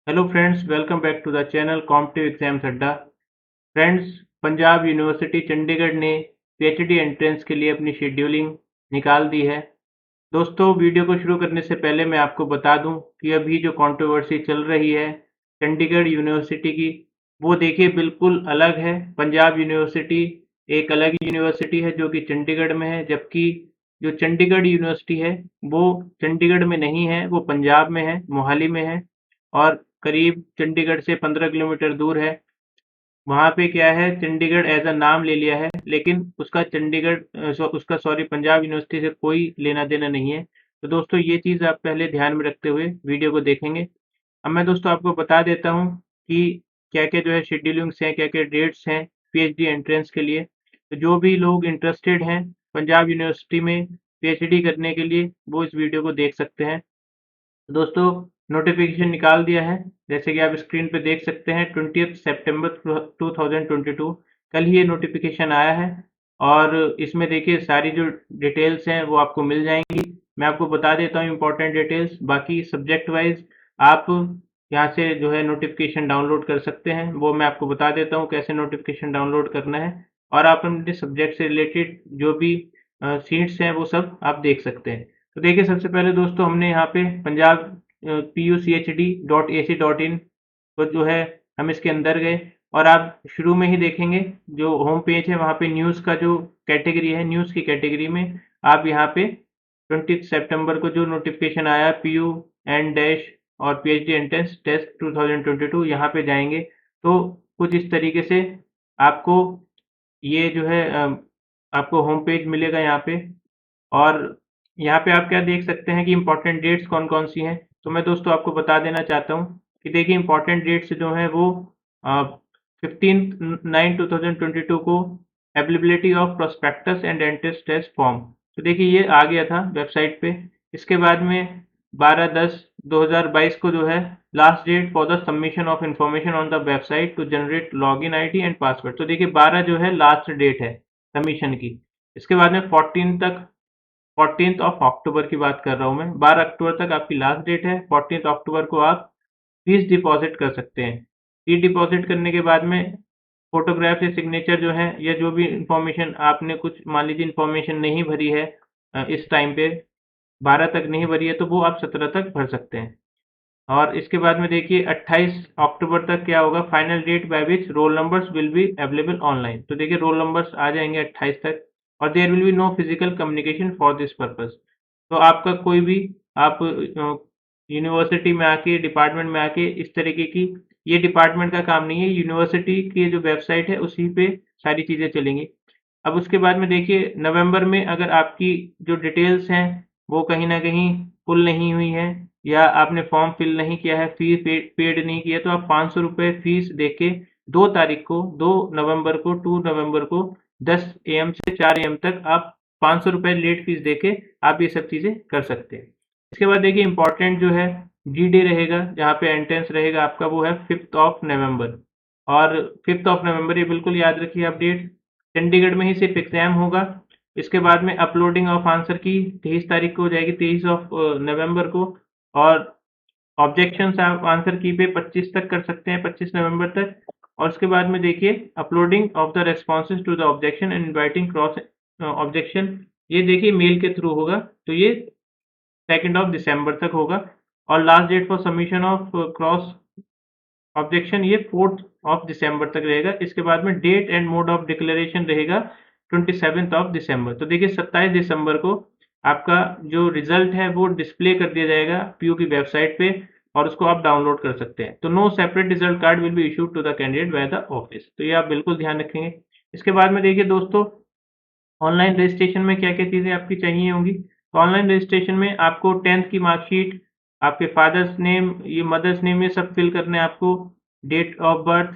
Hello friends, welcome back to the channel competitive exams Adda. Friends, Punjab university Chandigarh ने PhD entrance के लिए अपनी scheduling निकाल दी है। दोस्तों, वीडियो को शुरू करने से पहले मैं आपको बता दूं कि अभी जो कंट्रोवर्सी चल रही है चंडीगढ़ यूनिवर्सिटी की, वो देखिए बिल्कुल अलग है। पंजाब यूनिवर्सिटी एक अलग यूनिवर्सिटी है जो कि चंडीगढ़ में है, जबकि जो चंडीगढ़ यूनिवर्सिटी है वो चंडीगढ़ में नहीं है, वो पंजाब में है, मोहाली में है और करीब चंडीगढ़ से 15 किलोमीटर दूर है। वहाँ पे क्या है, चंडीगढ़ एज अ नाम ले लिया है, लेकिन उसका पंजाब यूनिवर्सिटी से कोई लेना देना नहीं है। तो दोस्तों, ये चीज़ आप पहले ध्यान में रखते हुए वीडियो को देखेंगे। अब मैं दोस्तों आपको बता देता हूँ कि क्या क्या जो है शेड्यूलिंग्स हैं, क्या क्या डेट्स हैं पीएचडी एंट्रेंस के लिए। तो जो भी लोग इंटरेस्टेड हैं पंजाब यूनिवर्सिटी में पीएचडी करने के लिए, वो इस वीडियो को देख सकते हैं। दोस्तों, नोटिफिकेशन निकाल दिया है, जैसे कि आप स्क्रीन पे देख सकते हैं। 20 सितंबर 2022 कल ही ये नोटिफिकेशन आया है और इसमें देखिए सारी जो डिटेल्स हैं वो आपको मिल जाएंगी। मैं आपको बता देता हूँ इंपॉर्टेंट डिटेल्स। बाकी सब्जेक्ट वाइज आप यहाँ से जो है नोटिफिकेशन डाउनलोड कर सकते हैं, वो मैं आपको बता देता हूँ कैसे नोटिफिकेशन डाउनलोड करना है। और आप अपने सब्जेक्ट से रिलेटेड जो भी सीट्स हैं वो सब आप देख सकते हैं। तो देखिए, सबसे पहले दोस्तों हमने यहाँ पे पंजाब puchd.ac.in को जो है, हम इसके अंदर गए और आप शुरू में ही देखेंगे जो होम पेज है, वहाँ पे न्यूज़ का जो कैटेगरी है, न्यूज़ की कैटेगरी में आप यहाँ पे 20 सितंबर को जो नोटिफिकेशन आया पीयू एंड डैश और पीएचडी एंट्रेंस टेस्ट 2022, यहाँ पे जाएंगे तो कुछ इस तरीके से आपको ये जो है आपको होम पेज मिलेगा यहाँ पे। और यहाँ पे आप क्या देख सकते हैं कि इम्पोर्टेंट डेट्स कौन कौन सी हैं। तो मैं दोस्तों आपको बता देना चाहता हूँ कि देखिए इम्पोर्टेंट डेट्स जो हैं वो 15/9/2022 को availability of prospectus and entrance test form. तो देखिए ये आ गया था वेबसाइट पे। इसके बाद में 12/10/2022 को जो है last date for the submission of information on the website to generate login ID and password. तो देखिए 12 जो है लास्ट डेट है सबमिशन की। इसके बाद में 14th ऑफ अक्टूबर की बात कर रहा हूँ मैं, 12 अक्टूबर तक आपकी लास्ट डेट है। 14th अक्टूबर को आप फीस डिपॉजिट कर सकते हैं। फीस डिपॉजिट करने के बाद में फोटोग्राफ या सिग्नेचर जो है, या जो भी इंफॉर्मेशन आपने, कुछ मान लीजिए इंफॉर्मेशन नहीं भरी है इस टाइम पे 12 तक नहीं भरी है, तो वो आप 17 तक भर सकते हैं। और इसके बाद में देखिए 28 अक्टूबर तक क्या होगा, final date by which roll numbers will be available online. तो देखिए रोल नंबर्स आ जाएंगे 28 तक। और there will be no physical communication for this purpose. तो आपका कोई भी, आप यूनिवर्सिटी में आके, डिपार्टमेंट में आके इस तरीके की, ये डिपार्टमेंट का काम नहीं है, यूनिवर्सिटी की जो वेबसाइट है उसी पे सारी चीज़ें चलेंगी। अब उसके बाद में देखिए नवंबर में अगर आपकी जो डिटेल्स हैं वो कहीं ना कहीं पुल नहीं हुई है, या आपने फॉर्म फिल नहीं किया है, फीस पेड नहीं किया, तो आप 500 रुपये फीस देके 2 तारीख को, 2 नवंबर को 10 AM से 4 AM तक आप 500 रुपये लेट फीस देके आप ये सब चीज़ें कर सकते हैं। इसके बाद देखिए इंपॉर्टेंट जो है जी डे रहेगा, जहाँ पे एंट्रेंस रहेगा आपका, वो है 5th ऑफ नवंबर। और 5th ऑफ नवंबर, ये बिल्कुल याद रखिए आप डेट। चंडीगढ़ में ही सिर्फ एग्जाम होगा। इसके बाद में अपलोडिंग ऑफ आंसर की 23 तारीख को हो जाएगी, 23 नवंबर को। और ऑब्जेक्शंस आप आंसर की पे 25 तक कर सकते हैं, 25 नवंबर तक। और उसके बाद में देखिए uploading of the responses to the objection and inviting cross objection, ये देखिए मेल के थ्रू होगा, तो ये 2 दिसंबर तक होगा। और last date for submission of cross objection ये 4 दिसंबर तक रहेगा। इसके बाद में date and mode of declaration रहेगा 27 दिसंबर। तो देखिए 27 दिसंबर को आपका जो रिजल्ट है वो डिस्प्ले कर दिया जाएगा पीयू की वेबसाइट पे, और उसको आप डाउनलोड कर सकते हैं। तो no separate result card will be issued to the candidate by the office. तो ये आप बिल्कुल ध्यान रखेंगे। इसके बाद में देखिए दोस्तों, ऑनलाइन रजिस्ट्रेशन में क्या-क्या चीज़ें आपकी चाहिए होंगी। तो ऑनलाइन रजिस्ट्रेशन में आपको 10th की मार्कशीट, आपके फादर्स नेम, ये मदर्स नेम, ये सब फिल करने हैं आपको, डेट ऑफ बर्थ,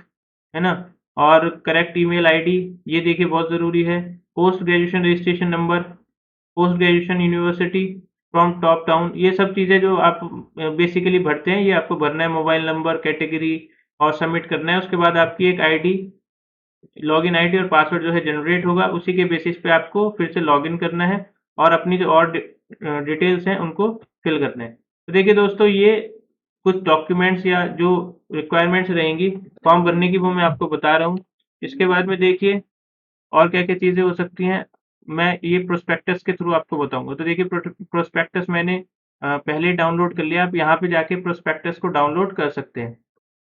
है ना, और करेक्ट ईमेल आईडी, ये देखिए बहुत ज़रूरी है। Post graduation registration number, post graduation university from top down, ये सब चीज़ें जो आप बेसिकली भरते हैं, ये आपको भरना है। मोबाइल नंबर, कैटेगरी, और सबमिट करना है। उसके बाद आपकी एक आईडी, लॉगिन आईडी और पासवर्ड जो है जनरेट होगा, उसी के बेसिस पे आपको फिर से लॉगिन करना है और अपनी जो और डिटेल्स हैं उनको फिल करना है। तो देखिए दोस्तों, ये कुछ डॉक्यूमेंट्स या जो रिक्वायरमेंट्स रहेंगी फॉर्म भरने की वो मैं आपको बता रहा हूँ। इसके बाद में देखिए और क्या-क्या चीज़ें हो सकती हैं, मैं ये प्रोस्पेक्टस के थ्रू आपको बताऊँगा। तो देखिए प्रोस्पेक्टस मैंने पहले ही डाउनलोड कर लिया, आप यहाँ पे जाके प्रोस्पेक्टस को डाउनलोड कर सकते हैं।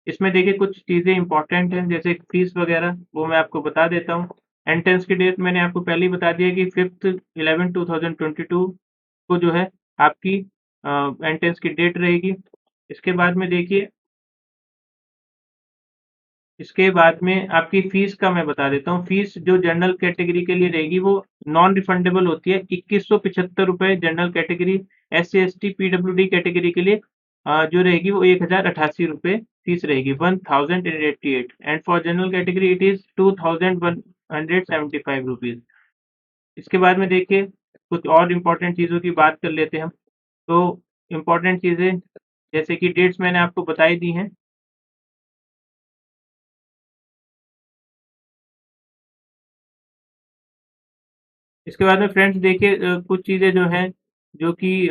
इसमें देखिए कुछ चीज़ें इम्पोर्टेंट हैं जैसे फीस वगैरह वो मैं आपको बता देता हूँ। एंट्रेंस की डेट मैंने आपको पहले ही बता दिया कि 5th 11 2022 को जो है आपकी एंट्रेंस की डेट रहेगी। इसके बाद में देखिए इसके बाद में आपकी फ़ीस का मैं बता देता हूँ। फ़ीस जो जनरल कैटेगरी के लिए रहेगी वो नॉन रिफंडेबल होती है। ₹2175 general category, SC, ST, PWD category के लिए जो रहेगी वो ₹1088 फ़ीस रहेगी, 1088 and for general category it is ₹2175। इसके बाद में देखिए कुछ और इम्पोर्टेंट चीज़ों की बात कर लेते हैं हम। तो इम्पोर्टेंट चीज़ें जैसे कि डेट्स मैंने आपको बता ही दी हैं। इसके बाद में फ्रेंड्स देखिए कुछ चीज़ें जो हैं जो कि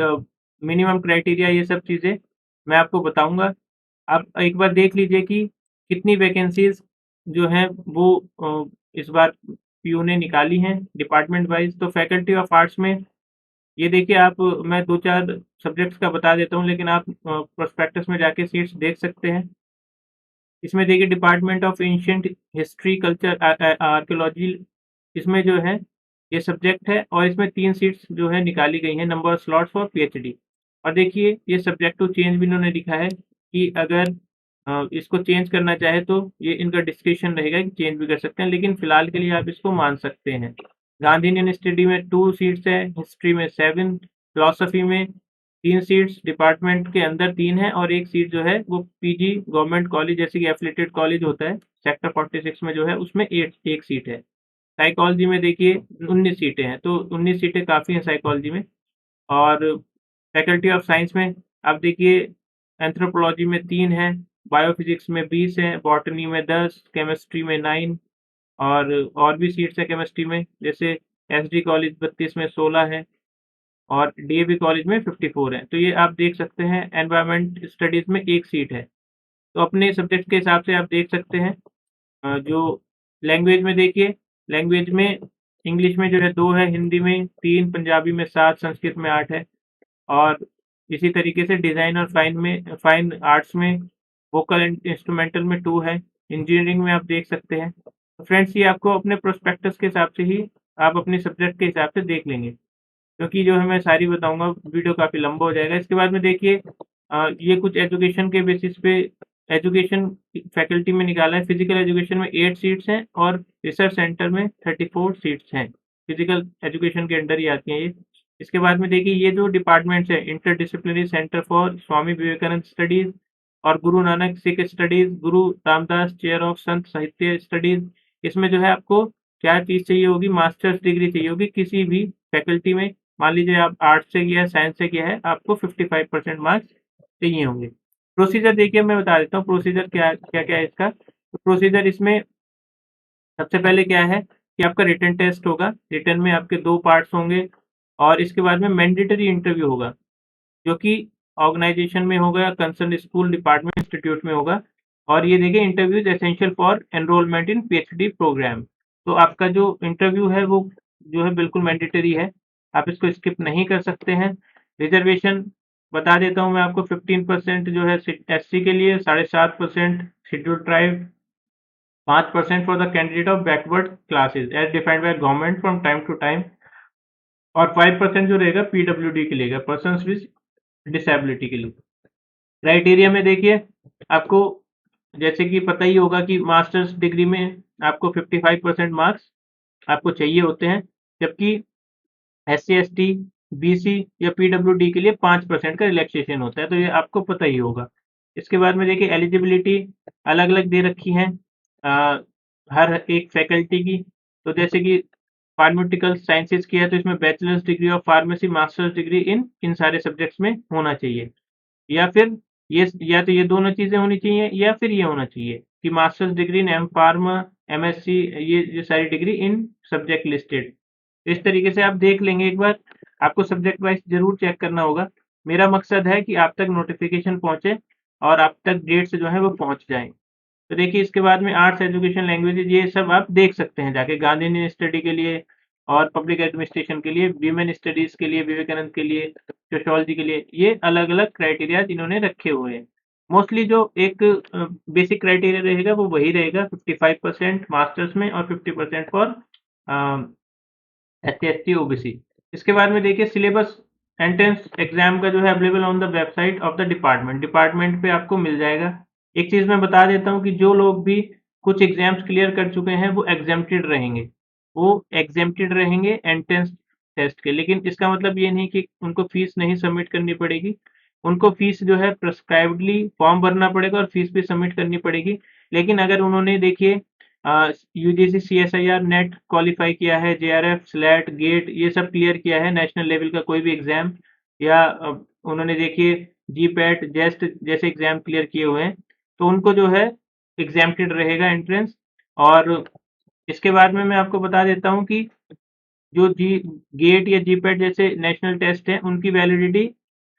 मिनिमम क्राइटेरिया ये सब चीज़ें मैं आपको बताऊँगा। आप एक बार देख लीजिए कि कितनी वैकेंसीज़ जो हैं वो इस बार पीयू ने निकाली हैं डिपार्टमेंट वाइज़। तो फैकल्टी ऑफ आर्ट्स में ये देखिए आप मैं 2-4 सब्जेक्ट्स का बता देता हूँ लेकिन आप प्रोस्पेक्टस में जाके सीट्स देख सकते हैं। इसमें देखिए department of ancient history, culture, archaeology इसमें जो है ये सब्जेक्ट है और इसमें 3 सीट्स जो है निकाली गई हैं number of slots for PhD. और देखिए ये सब्जेक्ट टू चेंज भी इन्होंने लिखा है कि अगर इसको चेंज करना चाहे तो ये इनका डिस्क्रिप्शन रहेगा कि चेंज भी कर सकते हैं, लेकिन फिलहाल के लिए आप इसको मान सकते हैं। गांधी इंडियन स्टडी में 2 सीट्स है, हिस्ट्री में 7, फिलॉसफी में 3 सीट्स, डिपार्टमेंट के अंदर 3 है और 1 सीट जो है वो पीजी गवर्नमेंट कॉलेज जैसे कि एफिलिएटेड कॉलेज होता है, सेक्टर 46 में जो है उसमें 1 सीट है। साइकोलॉजी में देखिए 19 सीटें हैं, तो 19 सीटें काफ़ी हैं साइकोलॉजी में। और फैकल्टी ऑफ साइंस में आप देखिए एंथ्रोपोलॉजी में 3 हैं, बायोफिजिक्स में 20 हैं, बॉटनी में 10, केमिस्ट्री में 9 और भी सीट्स हैं केमिस्ट्री में, जैसे एसडी कॉलेज 32 में 16 है और डीएवी कॉलेज में 54 हैं। तो ये आप देख सकते हैं एनवायरनमेंट स्टडीज़ में 1 सीट है। तो अपने सब्जेक्ट के हिसाब से आप देख सकते हैं। जो लैंग्वेज में देखिए, लैंग्वेज में इंग्लिश में जो है 2 है, हिंदी में 3, पंजाबी में 7, संस्कृत में 8 है और इसी तरीके से डिज़ाइन और फाइन आर्ट्स में वोकल एंड इंस्ट्रूमेंटल में 2 है, इंजीनियरिंग में आप देख सकते हैं। तो फ्रेंड्स ये आपको अपने प्रोस्पेक्टस के हिसाब से ही आप अपने सब्जेक्ट के हिसाब से देख लेंगे, क्योंकि जो है मैं सारी बताऊँगा वीडियो काफ़ी लंबा हो जाएगा। इसके बाद में देखिए ये कुछ एजुकेशन के बेसिस पे एजुकेशन फैकल्टी में निकाला है। फिजिकल एजुकेशन में 8 सीट्स हैं और रिसर्च सेंटर में 34 सीट्स हैं। फिजिकल एजुकेशन के अंडर ही आती हैं ये। इसके बाद में देखिए ये जो डिपार्टमेंट्स हैं, interdisciplinary centre for Swami Vivekananda studies और Guru Nanak Sikh studies, Guru Ramdas chair of संत साहित्य स्टडीज़, इसमें जो है आपको क्या चीज़ चाहिए होगी, मास्टर्स डिग्री चाहिए होगी किसी भी फैकल्टी में। मान लीजिए आप आर्ट्स से किया है, साइंस से किया है, आपको 55% मार्क्स चाहिए होंगे। प्रोसीजर देखिए मैं बता देता हूँ प्रोसीजर क्या-क्या है इसका। तो प्रोसीजर इसमें सबसे पहले क्या है कि आपका रिटन टेस्ट होगा। रिटन में आपके 2 पार्ट्स होंगे और इसके बाद में मैंडेटरी इंटरव्यू होगा, जो कि ऑर्गेनाइजेशन में होगा, कंसर्न स्कूल, डिपार्टमेंट, इंस्टीट्यूट में होगा। और ये देखिए interview is essential for enrolment in PhD programme. तो आपका जो इंटरव्यू है वो जो है बिल्कुल मैंडेटरी है, आप इसको स्किप नहीं कर सकते हैं। रिजर्वेशन बता देता हूँ मैं आपको 15% जो है एससी के लिए, 7.5% scheduled tribe, 5% for the candidate of backward classes as defined by government from time to time और 5% जो रहेगा पीडब्ल्यूडी के लिए, पर्सन्स विद डिसेबिलिटी के लिए। क्राइटेरिया में देखिए आपको जैसे कि पता ही होगा कि मास्टर्स डिग्री में आपको 55% मार्क्स आपको चाहिए होते हैं, जबकि एससी, एसटी, बीसी या पीडब्ल्यूडी के लिए 5% का रिलैक्सेशन होता है, तो ये आपको पता ही होगा। इसके बाद में देखिए एलिजिबिलिटी अलग-अलग दे रखी है हर एक फैकल्टी की। तो जैसे कि फार्मास्यूटिकल साइंसेज़ की है तो इसमें bachelors degree of pharmacy, masters degree in सारे सब्जेक्ट्स में होना चाहिए। या फिर या तो ये दोनों चीज़ें होनी चाहिए या फिर ये होना चाहिए कि masters degree in M-pharma, MSc ये सारी डिग्री इन सब्जेक्ट लिस्टेड। इस तरीके से आप देख लेंगे एक बार, आपको सब्जेक्ट वाइज़ ज़रूर चेक करना होगा। मेरा मकसद है कि आप तक नोटिफ़िकेशन पहुँचे और आप तक डेट से जो है वो पहुंच जाएं। तो देखिए इसके बाद में आर्ट्स एजुकेशन लैंग्वेजेज ये सब आप देख सकते हैं जाके, गांधी इंडियन स्टडी के लिए और पब्लिक एडमिनिस्ट्रेशन के लिए, वीमेन स्टडीज के लिए, विवेकानंद के लिए, सोशियोलॉजी के लिए, ये अलग अलग क्राइटेरिया इन्होंने रखे हुए हैं। मोस्टली जो एक बेसिक क्राइटेरिया रहेगा वो वही रहेगा, 55% मास्टर्स में और 50% फॉर SC ST OBC। इसके बाद में देखिए सिलेबस एंट्रेंस एग्जाम का जो है available on the website of the department, department पे आपको मिल जाएगा। एक चीज मैं बता देता हूँ कि जो लोग भी कुछ एग्जाम्स क्लियर कर चुके हैं वो एग्जेम्प्टेड रहेंगे, वो एग्जेम्प्टेड रहेंगे एंट्रेंस टेस्ट के। लेकिन इसका मतलब ये नहीं कि उनको फीस नहीं सबमिट करनी पड़ेगी, उनको फीस जो है प्रिस्क्राइब्डली फॉर्म भरना पड़ेगा और फीस भी सबमिट करनी पड़ेगी। लेकिन अगर उन्होंने देखिए यूजीसी CSIR नेट क्वालिफाई किया है, JRF स्लैट गेट ये सब क्लियर किया है, नेशनल लेवल का कोई भी एग्जाम, या उन्होंने देखिए GPAT जेस्ट जैसे एग्जाम क्लियर किए हुए हैं, तो उनको जो है एग्जाम्प्टेड रहेगा एंट्रेंस। और इसके बाद में मैं आपको बता देता हूँ कि जो गेट या GPAT जैसे नेशनल टेस्ट है उनकी वैलिडिटी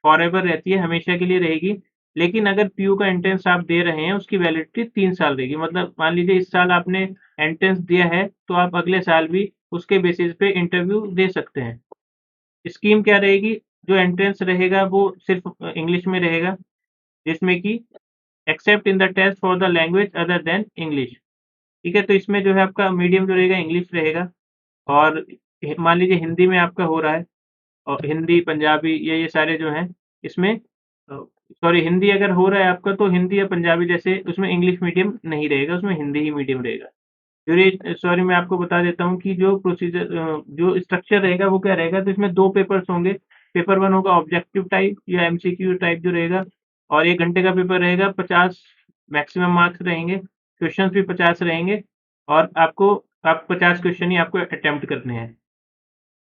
फॉरएवर रहती है, हमेशा के लिए रहेगी। लेकिन अगर PU का एंट्रेंस आप दे रहे हैं उसकी वैलिडिटी 3 साल रहेगी। मतलब मान लीजिए इस साल आपने एंट्रेंस दिया है तो आप अगले साल भी उसके बेसिस पे इंटरव्यू दे सकते हैं। स्कीम क्या रहेगी, जो एंट्रेंस रहेगा वो सिर्फ इंग्लिश में रहेगा, जिसमें कि except in the test for the language other than English. ठीक है, तो इसमें जो है आपका मीडियम जो रहेगा इंग्लिश रहेगा। और मान लीजिए हिंदी में आपका हो रहा है, और हिंदी, पंजाबी ये सारे जो हैं इसमें, सॉरी हिंदी अगर हो रहा है आपका तो हिंदी या पंजाबी जैसे उसमें इंग्लिश मीडियम नहीं रहेगा, उसमें हिंदी ही मीडियम रहेगा। सॉरी मैं आपको बता देता हूँ कि जो प्रोसीजर जो स्ट्रक्चर रहेगा वो क्या रहेगा, तो इसमें 2 पेपर्स होंगे। पेपर 1 होगा ऑब्जेक्टिव टाइप या MCQ टाइप जो रहेगा, और 1 घंटे का पेपर रहेगा, 50 मैक्सिमम मार्क्स रहेंगे, क्वेश्चंस भी 50 रहेंगे। और आप 50 क्वेश्चन ही आपको अटेम्प्ट करने हैं।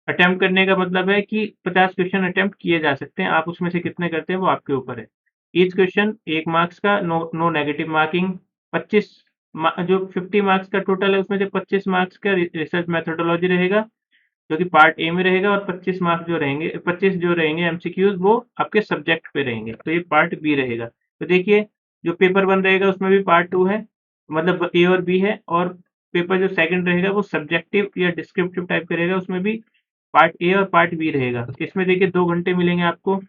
अटेम्प्ट करने का मतलब है कि 50 क्वेश्चन अटेम्प्ट किए जा सकते हैं, आप उसमें से कितने करते हैं वो आपके ऊपर है। ईच क्वेश्चन 1 मार्क्स का, नो नेगेटिव मार्किंग। 25 जो 50 मार्क्स का टोटल है उसमें से 25 मार्क्स का रिसर्च मेथोडोलॉजी रहेगा जो कि पार्ट ए में रहेगा, और 25 मार्क्स जो रहेंगे, 25 जो रहेंगे MCQs वो आपके सब्जेक्ट पे रहेंगे, तो ये पार्ट बी रहेगा। तो देखिए जो पेपर 1 रहेगा उसमें भी पार्ट 2 है, मतलब ए और बी है, और पेपर जो सेकंड रहेगा वो सब्जेक्टिव या डिस्क्रिप्टिव टाइप का रहेगा, उसमें भी पार्ट ए और पार्ट बी रहेगा। इसमें देखिए 2 घंटे मिलेंगे आपको,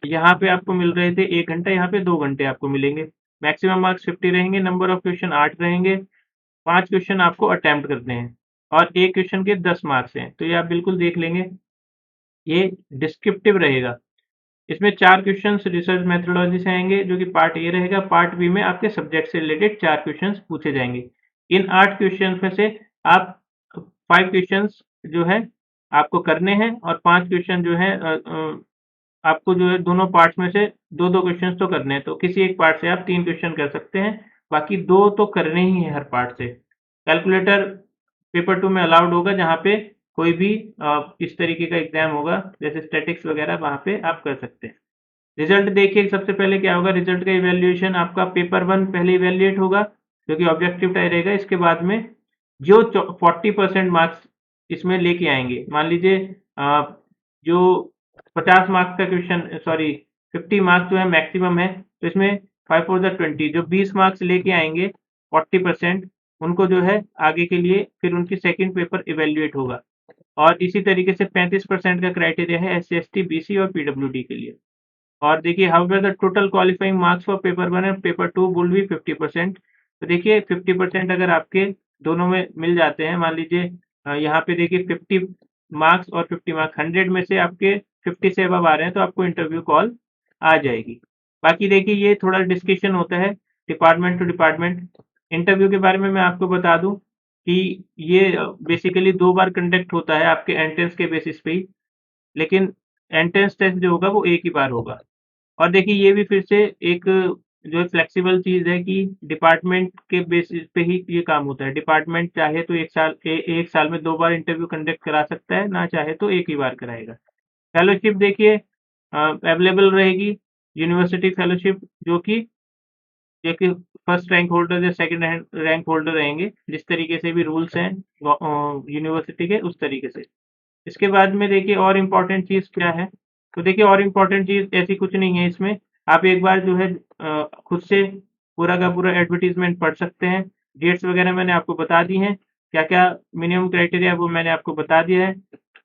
यहाँ पे आपको मिल रहे थे 1 घंटा, यहाँ पे 2 घंटे आपको मिलेंगे। मैक्सिमम मार्क्स 50 रहेंगे, नंबर ऑफ क्वेश्चन 8 रहेंगे, 5 क्वेश्चन आपको अटेम्प्ट करने हैं, और 1 क्वेश्चन के 10 मार्क्स हैं। तो ये आप बिल्कुल देख लेंगे, ये डिस्क्रिप्टिव रहेगा। इसमें 4 क्वेश्चंस रिसर्च मेथोडोलॉजी से आएंगे जो कि पार्ट ए रहेगा, पार्ट बी में आपके सब्जेक्ट से रिलेटेड 4 क्वेश्चंस पूछे जाएंगे। इन 8 क्वेश्चंस में से आप 5 क्वेश्चंस जो है आपको करने हैं, और 5 क्वेश्चन जो है आपको जो है दोनों पार्ट्स में से 2-2 क्वेश्चंस तो करने हैं। तो किसी एक पार्ट से आप 3 क्वेश्चन कर सकते हैं, बाकी 2 तो करने ही है हर पार्ट से। कैलकुलेटर पेपर 2 में अलाउड होगा, जहाँ पे कोई भी इस तरीके का एग्जाम होगा जैसे स्टैटिक्स वगैरह, वहाँ पे आप कर सकते हैं। रिजल्ट देखिए सबसे पहले क्या होगा, रिजल्ट का इवैल्यूएशन आपका पेपर 1 पहले इवैल्यूएट होगा जो कि ऑब्जेक्टिव टाइप रहेगा। इसके बाद में जो 40% मार्क्स इसमें लेके आएंगे, मान लीजिए जो 50 मार्क्स का क्वेश्चन, सॉरी 50 मार्क्स जो है मैक्सिमम है, तो इसमें 5 फोर ज़ा 20, जो 20 मार्क्स लेके आएंगे 40%, उनको जो है आगे के लिए फिर उनकी सेकंड पेपर इवैल्यूएट होगा। और इसी तरीके से 35% का क्राइटेरिया है SC ST BC और PWD के लिए। और देखिए however the total qualifying marks for paper 1 and paper 2 will be 50%। तो देखिए 50% अगर आपके दोनों में मिल जाते हैं, मान लीजिए यहाँ पे देखिए 50 मार्क्स और 50 मार्क्स, 100 में से आपके 50 से अबव आ रहे हैं तो आपको इंटरव्यू कॉल आ जाएगी। बाकी देखिए ये थोड़ा डिस्कशन होता है डिपार्टमेंट टू डिपार्टमेंट। इंटरव्यू के बारे में मैं आपको बता दूं कि ये बेसिकली 2 बार कंडक्ट होता है आपके एंट्रेंस के बेसिस पे ही, लेकिन एंट्रेंस टेस्ट जो होगा वो एक ही बार होगा। और देखिए ये भी फिर से एक जो है फ्लेक्सिबल चीज़ है कि डिपार्टमेंट के बेसिस पे ही ये काम होता है। डिपार्टमेंट चाहे तो 1 साल में 2 बार इंटरव्यू कंडक्ट करा सकता है, ना चाहे तो 1 ही बार कराएगा। फेलोशिप देखिए अवेलेबल रहेगी, यूनिवर्सिटी फेलोशिप जो कि देखिए फर्स्ट रैंक होल्डर या सेकंड रैंक होल्डर रहेंगे, जिस तरीके से भी रूल्स हैं यूनिवर्सिटी के उस तरीके से। इसके बाद में देखिए और इम्पोर्टेंट चीज़ क्या है, तो देखिए और इम्पोर्टेंट चीज़ ऐसी कुछ नहीं है इसमें, आप एक बार जो है खुद से पूरा का पूरा एडवर्टीजमेंट पढ़ सकते हैं। डेट्स वगैरह मैंने आपको बता दी हैं, क्या क्या मिनिमम क्राइटेरिया वो मैंने आपको बता दिया है,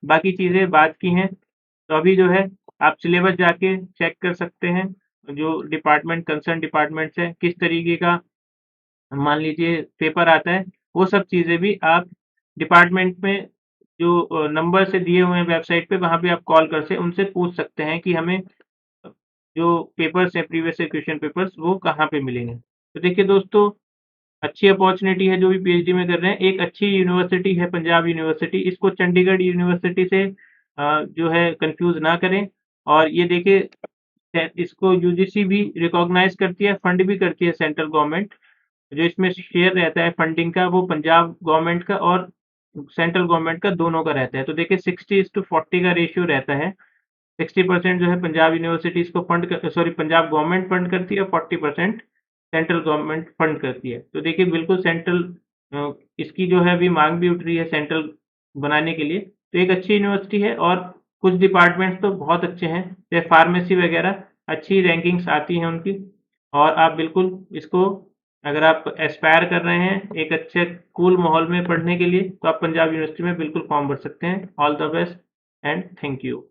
बाकी चीज़ें बाद की हैं। तो अभी जो है आप सिलेबस जाके चेक कर सकते हैं, जो डिपार्टमेंट कंसर्न डिपार्टमेंट से किस तरीके का मान लीजिए पेपर आता है, वो सब चीज़ें भी आप डिपार्टमेंट में जो नंबर से दिए हुए हैं वेबसाइट पे, वहाँ पे आप कॉल कर से उनसे पूछ सकते हैं कि हमें जो पेपर्स हैं प्रीवियस ईयर क्वेश्चन पेपर्स वो कहाँ पे मिलेंगे। तो देखिए दोस्तों, अच्छी अपॉर्चुनिटी है जो भी पीएचडी में कर रहे हैं। एक अच्छी यूनिवर्सिटी है पंजाब यूनिवर्सिटी, इसको चंडीगढ़ यूनिवर्सिटी से जो है कंफ्यूज ना करें। और ये देखिए इसको यूजीसी भी रिकॉग्नाइज करती है, फंड भी करती है सेंट्रल गवर्नमेंट। जो इसमें शेयर रहता है फंडिंग का वो पंजाब गवर्नमेंट का और सेंट्रल गवर्नमेंट का दोनों का रहता है। तो देखिए 60:40 का रेशियो रहता है। 60% जो है पंजाब यूनिवर्सिटी इसको पंजाब गवर्नमेंट फंड करती है, 40% सेंट्रल गवर्नमेंट फंड करती है। तो देखिए बिल्कुल सेंट्रल इसकी जो है अभी मांग भी उठ रही है सेंट्रल बनाने के लिए। तो एक अच्छी यूनिवर्सिटी है और कुछ डिपार्टमेंट्स तो बहुत अच्छे हैं, जैसे फार्मेसी वगैरह अच्छी रैंकिंग्स आती हैं उनकी। और आप बिल्कुल इसको, अगर आप एस्पायर कर रहे हैं एक अच्छे कूल माहौल में पढ़ने के लिए, तो आप पंजाब यूनिवर्सिटी में बिल्कुल फॉर्म भर सकते हैं। All the best and thank you.